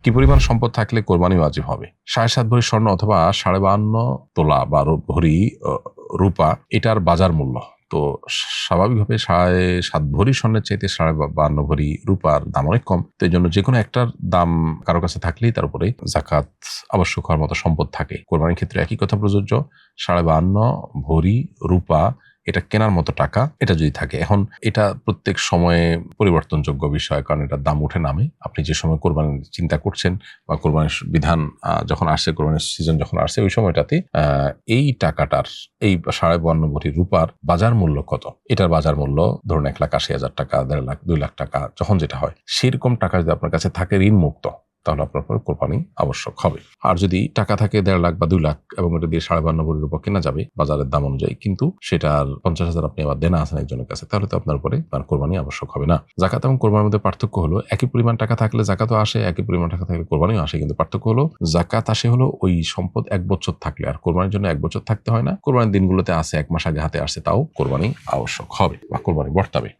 কি পরিমাণ সম্পদ থাকলে কোরবানি ওয়াজিব হবে? 7.5 ভরি স্বর্ণ অথবা 52.5 তোলা বা ভরি রূপা এটার বাজার মূল্য। তো স্বাভাবিকভাবে 7.5 ভরি স্বর্ণের চাইতে 52.5 ভরি রূপার দাম অনেক কম। তো এই জন্য যে কোনো একটার দাম কারো কাছে থাকলেই তার উপরে জাকাত আবশ্যক হওয়ার মতো সম্পদ থাকে। কোরবানির ক্ষেত্রে একই কথা প্রযোজ্য। 52.5 ভরি রূপা এটা কেনার মতো টাকা এটা যদি থাকে। এখন এটা প্রত্যেক সময়ে পরিবর্তনযোগ্য বিষয়, কারণ এটার দাম উঠে নামে। আপনি যে সময় কোরবানির চিন্তা করছেন বা কোরবানির বিধান যখন আসছে, কোরবানির সিজন যখন আসছে, ওই সময়টাতে এই টাকাটার, এই 52.5 ভরি রূপার বাজার মূল্য কত, এটার বাজার মূল্য ধরুন 1,80,000 টাকা, 1.5 লাখ, 2 লাখ টাকা, যখন যেটা হয় সেরকম টাকা যদি আপনার কাছে থাকে ঋণ মুক্ত, তাহলে আপনার উপর কোরবানি আবশ্যক হবে। আর যদি টাকা থাকে 1.5 লাখ বা 2 লাখ এবং এটা দিয়ে 52.5 ভরি রূপা কেনা যাবে বাজারের দাম অনুযায়ী, কিন্তু সেটার 50,000 আপনি আবার দেনা আছেন একজনের কাছে, তাহলে তো আপনার উপরে কোরবানি আবশ্যক হবে না। জাকাত এবং কোরবানির মধ্যে পার্থক্য হলো, একই পরিমাণ টাকা থাকলে জাকাতও আসে, একই পরিমাণ টাকা থাকলে কোরবানিও আসে, কিন্তু পার্থক্য হলো জাকাত আসে হলো ওই সম্পদ 1 বছর থাকলে, আর কোরবানির জন্য 1 বছর থাকতে হয় না। কোরবানির দিনগুলোতে আসে, 1 মাস আগে হাতে আসে, তাও কোরবানি আবশ্যক হবে বা কোরবানি বর্তাবে।